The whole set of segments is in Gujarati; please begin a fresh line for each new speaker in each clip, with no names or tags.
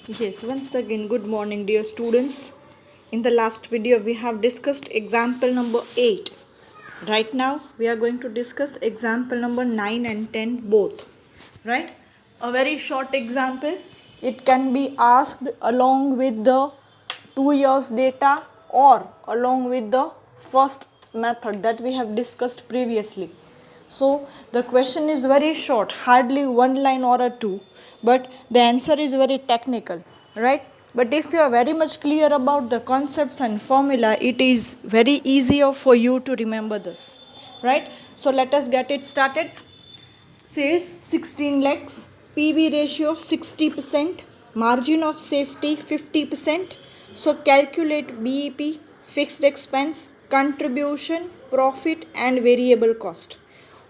Yes, once again, good morning, dear students. In the last video, we have discussed example number 8. Right now, we are going to discuss example number 9 and 10 both. Right? A very short example. It can be asked along with the 2 years data or along with the first method that we have discussed previously. So the question is very short, hardly one line or a two, but the answer is very technical, right? But if you are very much clear about the concepts and formula, it is very easier for you to remember this, right? So let us get it started. Sales 16 lakhs, PV ratio 60%, margin of safety 50%. So calculate BEP, fixed expense, contribution, profit and variable cost.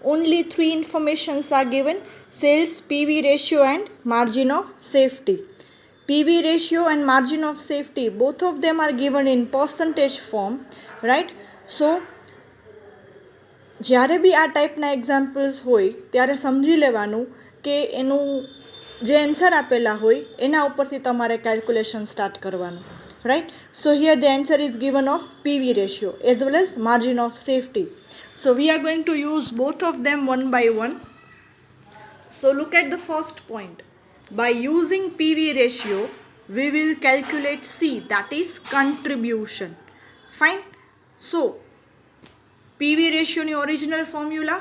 Only three informations are given: sales, PV ratio and margin of safety. PV ratio and margin of safety, both of them are given in percentage form, right? So જ્યારે બી આ ટાઈપના એક્ઝામ્પલ્સ હોય ત્યારે સમજી લેવાનું કે એનું જે આન્સર આપેલા હોય એના ઉપરથી તમારે કેલ્ક્યુલેશન સ્ટાર્ટ કરવાનું, right? So here the answer is given of PV ratio as well as margin of safety. So we are going to use both of them one by one. So look at the first point. By using PV ratio, we will calculate C, that is contribution. Fine. So PV ratio ની original formula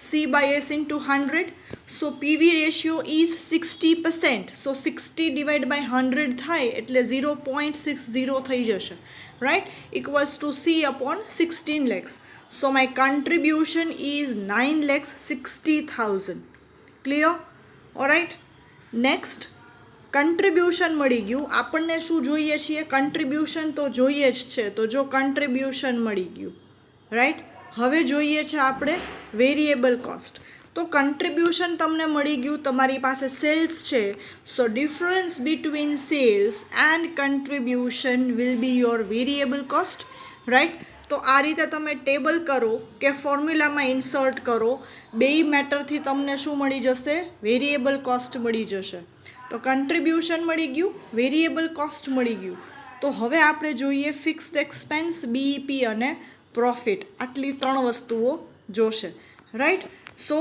C by S into 100. So PV ratio is 60%. So 60 divided by 100 થાય એટલે 0.60 થઈ જશે, right? Equals to C upon 16 lakhs. So my contribution is 9,60,000. Clear? Alright. Next, contribution મળી ગયું. આપણને શું જોઈએ છીએ? કન્ટ્રીબ્યુશન તો જોઈએ જ છે. તો જો કન્ટ્રીબ્યુશન મળી ગયું, રાઈટ, હવે જોઈએ છે આપણે વેરિયેબલ કોસ્ટ. તો કન્ટ્રીબ્યુશન તમને મળી ગયું, તમારી પાસે સેલ્સ છે. So difference between sales and contribution will be your variable cost, right? તો આ રીતે તમે ટેબલ કરો કે ફોર્મ્યુલામાં ઇન્સર્ટ કરો, બેય મેટરથી તમને શું મળી જશે? વેરિયેબલ કોસ્ટ મળી જશે. તો કન્ટ્રીબ્યુશન મળી ગયું, વેરિયેબલ કોસ્ટ મળી ગયું. તો હવે આપણે જોઈએ ફિક્સ્ડ એક્સપેન્સ, બીઈપી અને પ્રોફિટ. આટલી ત્રણ વસ્તુઓ જોશે, right? So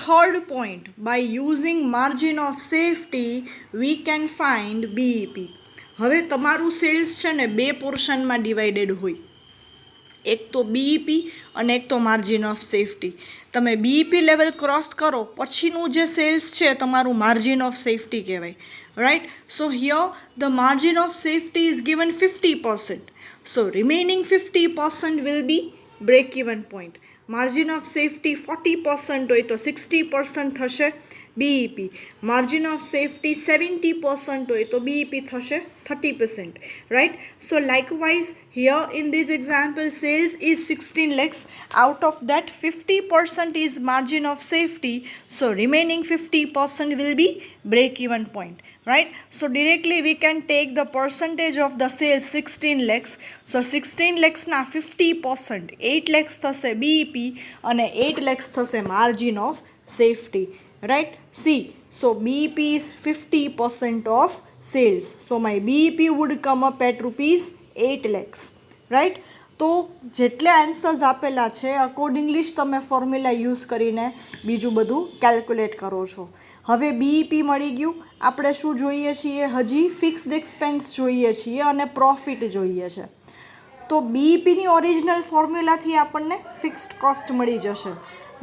third point, by using margin of safety we can find BEP. હવે તમારું સેલ્સ છે ને બે પોર્શનમાં ડિવાઇડેડ હોય, એક તો બીઈપી અને એક તો માર્જિન ઓફ સેફટી. તમે બીઈપી લેવલ ક્રોસ કરો પછીનું જે સેલ્સ છે તમારું માર્જિન ઓફ સેફટી કહેવાય, right? So here the margin of safety is given 50%. So remaining 50% will be break even point. Margin of safety 40% હોય તો 60% થશે બીઈપી. માર્જિન ઓફ સેફટી 70% હોય તો બીઈપી થશે 30%, right? So likewise here in this example sales is 16 lakhs, out of that 50% is margin of safety, so remaining 50% will be break even point, right? So directly we can take the percentage of the sales 16 lakhs. So 16 lakhs na 50%, 8 lakhs thase BEP and 8 lakhs thase margin of safety, right? See, so BEP is 50% of sales. So my BEP would come up at rupees 8 lakhs, right? તો જેટલા આન્સર્સ આપેલા છે અકોર્ડિંગલી જ તમે ફોર્મ્યુલા યુઝ કરીને બીજું બધું કેલ્ક્યુલેટ કરો છો. હવે બીઈપી મળી ગયું, આપણે શું જોઈએ છીએ? હજી ફિક્સ્ડ એક્સપેન્સ જોઈએ છીએ અને પ્રોફિટ જોઈએ છે. તો બીઈપીની ઓરિજિનલ ફોર્મ્યુલાથી આપણને ફિક્સ્ડ કોસ્ટ મળી જશે.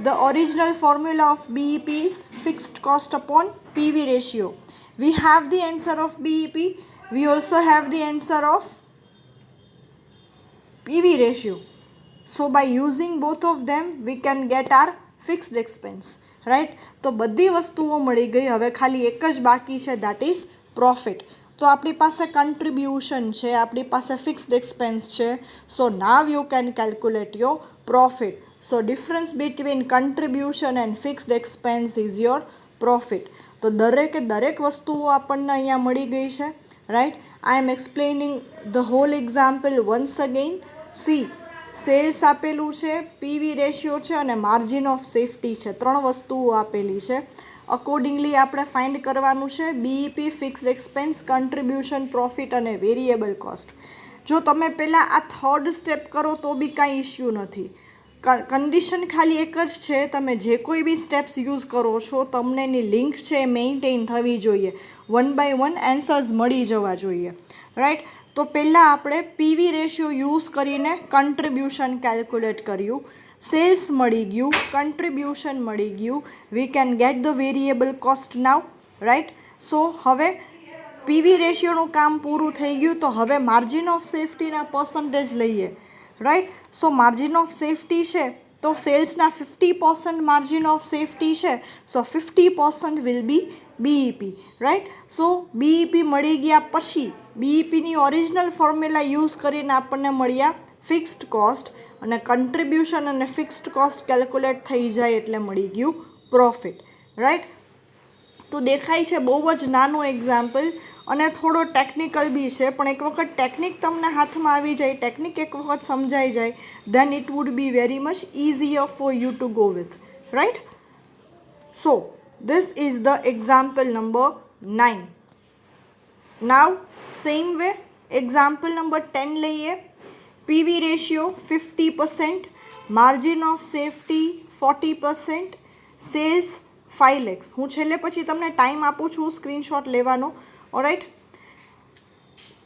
The original formula of BEP is fixed cost upon PV ratio. We have the answer of BEP. We also have the answer of PV ratio. So by using both of them, we can get our fixed expense, right? તો બધી વસ્તુઓ મળી ગઈ. હવે ખાલી એક જ બાકી છે, that is profit. તો આપણી પાસે કન્ટ્રીબ્યુશન છે, આપણી પાસે ફિક્સ્ડ એક્સપેન્સ છે. So now you can calculate your profit. So difference between contribution and fixed expense is your profit. તો દરેકે દરેક વસ્તુઓ આપણને અહીંયા મળી ગઈ છે, right? I am explaining the whole example once again. See, sales આપેલું છે, પીવી રેશિયો છે અને માર્જિન ઓફ સેફટી છે. ત્રણ વસ્તુઓ આપેલી છે. અકોર્ડિંગલી આપણે ફાઇન્ડ કરવાનું છે BEP, fixed expense, contribution, profit અને વેરિયેબલ કોસ્ટ. જો તમે પહેલાં આ થર્ડ સ્ટેપ કરો તો બી કાંઈ ઇશ્યુ નથી. કન્ડિશન ખાલી એક જ છે, તમે જે કોઈ બી સ્ટેપ્સ યુઝ કરો છો તમને એની લિંક છે એ મેન્ટેન થવી જોઈએ. 1 by 1 આન્સર્સ મળી જવા જોઈએ, રાઈટ. તો પહેલાં આપણે પીવી રેશિયો યુઝ કરીને કન્ટ્રીબ્યુશન કેલ્ક્યુલેટ કર્યું, સેલ્સ મળી ગયું, કન્ટ્રીબ્યુશન મળી ગયું, we can get the variable cost now, right. So હવે પીવી રેશિયોનું કામ પૂરું થઈ ગયું. તો હવે માર્જિન ઓફ સેફ્ટીના પર્સન્ટેજ લઈએ, right. So margin of safety છે તો સેલ્સના 50% માર્જિન ઓફ સેફ્ટી છે. So 50% will be BEP, right. So BEP મળી ગયા પછી બીઈપીની ઓરિજિનલ ફોર્મ્યુલા યુઝ કરીને આપણને મળ્યા ફિક્સ્ડ કોસ્ટ, અને કન્ટ્રીબ્યુશન અને ફિક્સ્ડ કોસ્ટ કેલ્ક્યુલેટ થઈ જાય એટલે મળી ગયું પ્રોફિટ, રાઈટ. તો દેખાય છે બહુ જ નાનું એક્ઝામ્પલ અને થોડો ટેકનિકલ બી છે, પણ એક વખત ટેકનિક તમને હાથમાં આવી જાય, ટેકનિક એક વખત સમજાઈ જાય, then it would be very much easier for you to go with, right. So this is the example number 9. Now same way example number 10 લઈએ. PV ratio 50%, margin of safety 40%, sales 5 lakhs. હું છેલ્લે પછી તમને ટાઈમ આપું છું સ્ક્રીનશોટ લેવાનો, ઓલરાઈટ.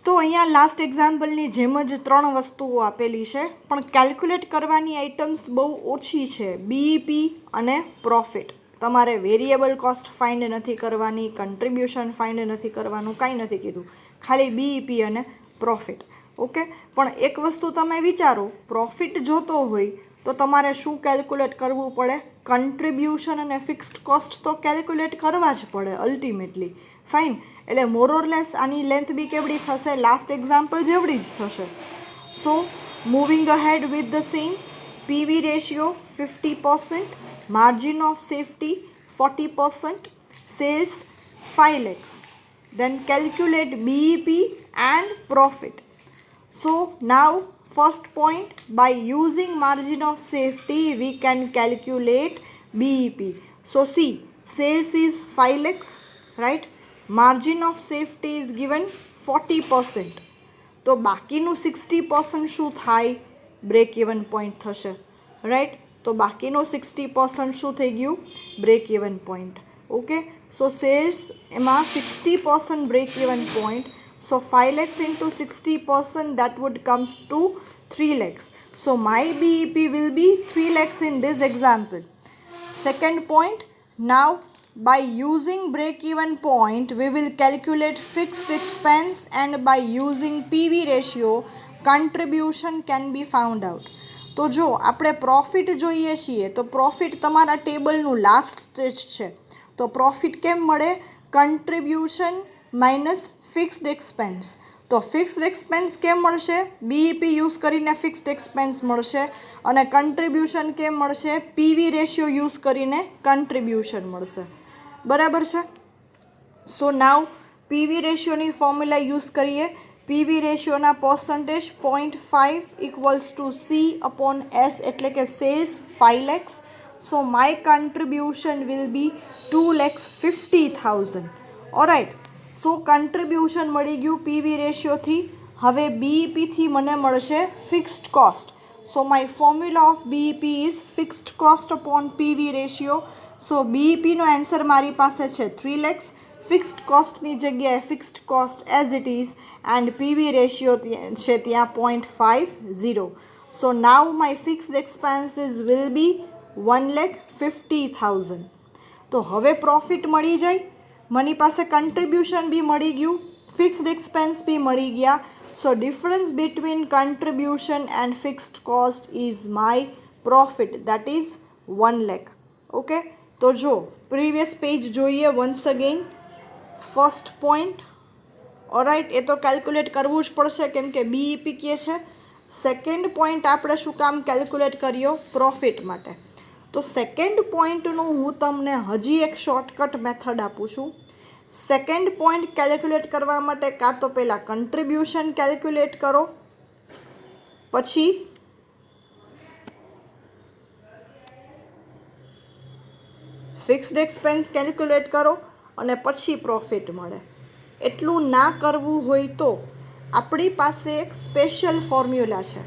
તો અહીંયા લાસ્ટ એક્ઝામ્પલની જેમ જ 3 વસ્તુઓ આપેલી છે, પણ કેલ્ક્યુલેટ કરવાની આઇટમ્સ બહુ ઓછી છે. બીઈપી અને પ્રોફિટ. તમારે વેરિયેબલ કોસ્ટ ફાઇન્ડ નથી કરવાની, કન્ટ્રીબ્યુશન ફાઇન્ડ નથી કરવાનું, કાંઈ નથી કીધું, ખાલી બીઈપી અને પ્રોફિટ, ઓકે. પણ એક વસ્તુ તમે વિચારો, પ્રોફિટ જોતો હોય તો તમારે શું કેલ્ક્યુલેટ કરવું પડે? કન્ટ્રીબ્યુશન અને ફિક્સ્ડ કોસ્ટ તો કેલ્ક્યુલેટ કરવા જ પડે અલ્ટિમેટલી, ફાઇન. એટલે મોરઓરલેસ આની લેન્થ બી કેવડી થશે? લાસ્ટ એક્ઝામ્પલ જેવડી જ થશે. So moving ahead with the same, PV ratio 50%, margin of safety 40%, sales 5 lakhs. Then calculate BEP and profit. So now first point, by using margin of safety we can calculate BEP. So see, sales is 5 lakhs, right? Margin of safety is given 40%. તો બાકીનું 60% શું થાય? બ્રેક ઇવન પોઈન્ટ થશે, રાઈટ. તો બાકીનો 60% શું થઈ ગયું? Break even point, okay. So sales એમાં 60% break even point. So 5 lakhs into 60%, that would comes to 3 lakhs. So my BEP will be 3 lakhs in this example. Second point, now by using break even point we will calculate fixed expense, and by using PV ratio contribution can be found out. તો જો આપણે પ્રોફિટ જોઈએ છીએ તો પ્રોફિટ તમારા ટેબલનું લાસ્ટ સ્ટેજ છે. તો પ્રોફિટ કેમ મળે? Contribution minus fixed expense. તો ફિક્સ્ડ એક્સપેન્સ કેમ મળશે? બીઈપી યુઝ કરીને ફિક્સ્ડ એક્સપેન્સ મળશે. અને કન્ટ્રીબ્યુશન કેમ મળશે? પીવી રેશિયો યુઝ કરીને કન્ટ્રીબ્યુશન મળશે, બરાબર છે. સો નાવ પીવી રેશિયોની ફોર્મ્યુલા યુઝ કરીએ. પીવી રેશિયોના percentage 0.5 equals to C upon S, એટલે કે sales 5 lakhs. So my contribution will be 2,50,000. Alright. So contribution મળી ગયું પીવી રેશિયોથી. હવે બીઈપીથી મને મળશે fixed cost. So my formula of BEP is fixed cost upon PV ratio. So બીઈપીનો આન્સર મારી પાસે છે 3 lakhs. ફિક્સ્ડ કોસ્ટની જગ્યાએ fixed cost as it is, and PV ratio છે ત્યાં 0.50. So now my fixed expenses will be 1,50,000. તો હવે પ્રોફિટ મળી જાય, મારી પાસે કન્ટ્રીબ્યુશન બી મળી ગયું, ફિક્સ્ડ એક્સપેન્સ બી મળી ગયા. So difference between contribution and fixed cost is my profit, that is 1 lakh. Okay. તો જો પ્રીવિયસ પેજ જોઈએ once again. First point, alright, એ તો કેલ્ક્યુલેટ કરવું જ પડશે કેમ કે બીઈપી કહે છે. સેકન્ડ પોઈન્ટ આપણે શું કામ કેલ્ક્યુલેટ કર્યો? પ્રોફિટ માટે. તો સેકન્ડ પોઈન્ટનું હું તમને હજી એક શોર્ટકટ મેથડ આપું છું. સેકન્ડ પોઈન્ટ કેલ્ક્યુલેટ કરવા માટે કાં તો પહેલાં કન્ટ્રીબ્યુશન કેલ્ક્યુલેટ કરો, પછી ફિક્સ્ડ એક્સપેન્સ કેલ્ક્યુલેટ કરો અને પછી પ્રોફિટ મળે. એટલું ના કરવું હોય તો આપણી પાસે એક સ્પેશિયલ ફોર્મ્યુલા છે,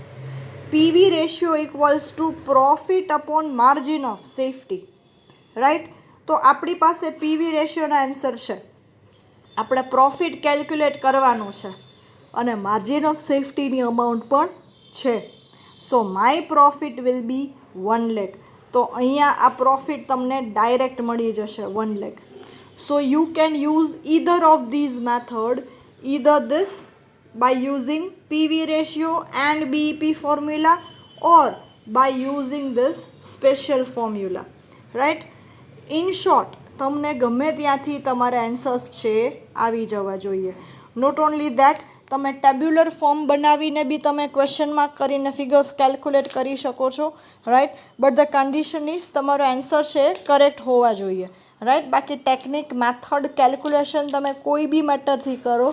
PV ratio equals to profit upon margin of safety. Right? તો આપણી પાસે પીવી રેશિયોનો આન્સર છે, આપણે પ્રોફિટ કેલ્ક્યુલેટ કરવાનું છે અને માર્જિન ઓફ સેફટીની અમાઉન્ટ પણ છે. સો my profit will be 1 lakh. તો અહીંયા આ પ્રોફિટ તમને ડાયરેક્ટ મળી જશે 1 lakh. So you can use either of these method, either this by using PV ratio and BEP formula or by using this special formula. Right? In short, તમને ગમે ત્યાંથી તમારા આન્સર્સ છે આવી જવા જોઈએ. નોટ ઓનલી દેટ, તમે ટેબ્યુલર ફોર્મ બનાવીને બી તમે ક્વેશ્ચન માર્ક કરીને ફિગર્સ કેલ્ક્યુલેટ કરી શકો છો. Right? But the condition is તમારો આન્સર છે કરેક્ટ હોવા જોઈએ. રાઈટ? બાકી ટેકનિક, મેથડ, કેલ્ક્યુલેશન તમે કોઈ બી મેટરથી કરો,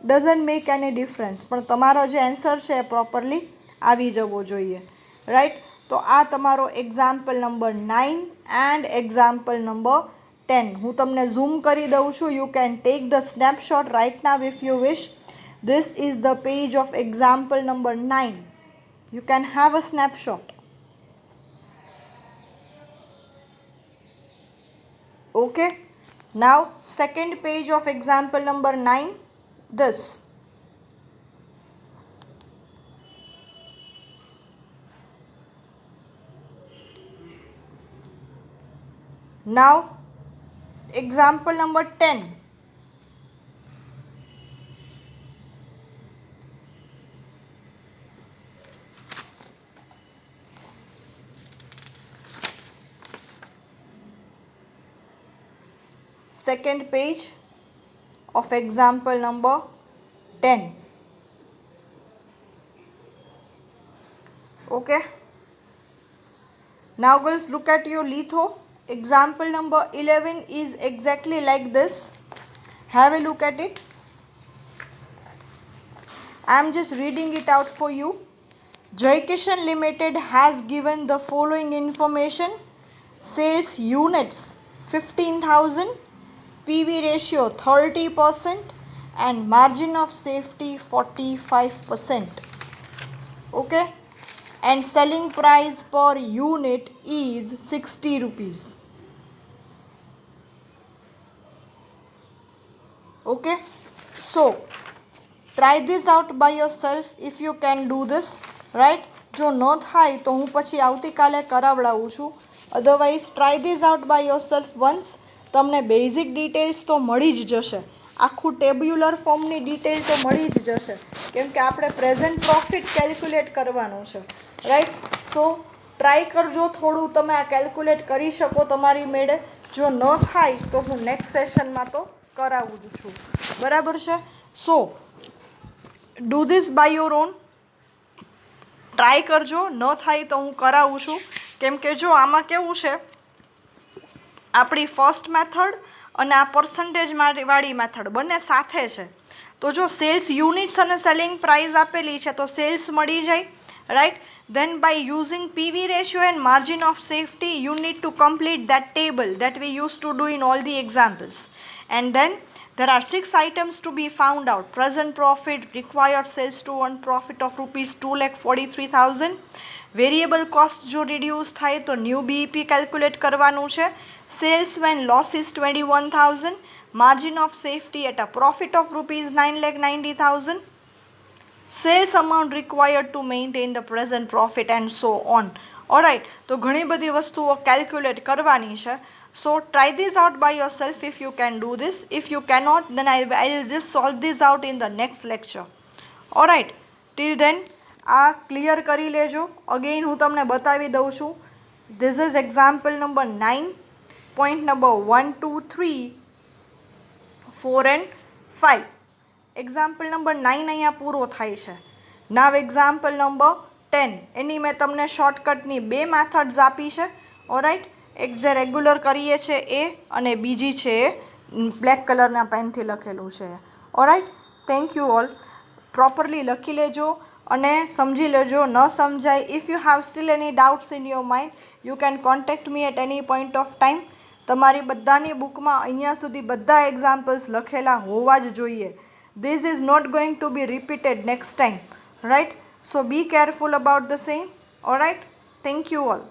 ડઝન્ટ મેક એની ડિફરન્સ, પણ તમારો જે આન્સર છે એ પ્રોપરલી આવી જવો જોઈએ. રાઈટ? તો આ તમારો example number 9 and example number 10. હું તમને ઝૂમ કરી દઉં છું. You can take the snapshot right now if you wish. This is the page of example number 9. You can have a snapshot. Okay. Now second page of example number 9. This. Now example number 10. Second page of example number 10. Okay. Now girls, look at your litho. Example number 11 is exactly like this. Have a look at it. I am just reading it out for you. Joykishan Limited has given the following information: sales units 15,000, PV ratio 30% and margin of safety 45%. Okay, and selling price per unit is 60 rupees. Okay, so try this out by yourself if you can do this. Right? જો ન થાય તો હું પછી આવતીકાલે કરાવડાવું છું. Otherwise try this out by yourself once. તમને બેઝિક ડિટેલ્સ તો મળી જ જશે, આખું ટેબ્યુલર ફોર્મની ડિટેલ તો મળી જ જશે, કેમ કે આપણે પ્રેઝન્ટ પ્રોફિટ કેલ્ક્યુલેટ કરવાનું છે. રાઈટ? સો ટ્રાય કરજો, થોડું તમે આ કેલ્ક્યુલેટ કરી શકો તમારી મેળે. જો ન થાય તો હું નેક્સ્ટ સેશનમાં તો કરાવું જ છું. બરાબર છે? So do this by your own. Try કરજો, ન થાય તો હું કરાવું છું. કેમ કે જો આમાં કેવું છે, આપણી ફર્સ્ટ મેથડ અને આ પર્સન્ટેજ વાળી મેથડ બંને સાથે છે. તો જો સેલ્સ યુનિટ્સ અને સેલિંગ પ્રાઇસ આપેલી છે તો સેલ્સ મળી જાય. Right? then by using PV ratio and margin of safety you need to complete that table that we used to do in all the examples, and then there are 6 items to be found out: present profit, required sales to earn profit of rupees 2,43,000, variable cost જો reduce થાય તો new BEP calculate કરવાનું છે, sales when loss is 21,000, margin of safety at a profit of rupees 9,90,000, sales amount required to maintain the present profit and so on. Alright, તો ઘણી બધી વસ્તુઓ કેલ્ક્યુલેટ કરવાની છે. So try this out by yourself if you can do this. If you cannot, then I will just solve this out in the next lecture. Alright, till then આ ક્લિયર કરી લેજો. અગેઇન હું તમને બતાવી દઉં છું. This is example number 9. Point number 1, 2, 3, 4 and 5. Example number 9 અહીંયા પૂરો થાય છે. નાવ એક્ઝામ્પલ નંબર 10, એની મેં તમને શોર્ટકટની 2 મેથડ્સ આપી છે. ઓરાઇટ? એક જે રેગ્યુલર કરીએ છીએ એ, અને બીજી છે બ્લેક કલરના પેનથી લખેલું છે. Alright? Thank you all. Properly લખી લેજો અને સમજી લેજો. ન સમજાય, if you have still any doubts in your mind you can contact me at any point of time. તમારી બધાની બુકમાં અહીંયા સુધી બધા એક્ઝામ્પલ્સ લખેલા હોવા જ જોઈએ. This is not going to be repeated next time, right? So be careful about the same. Alright, thank you all.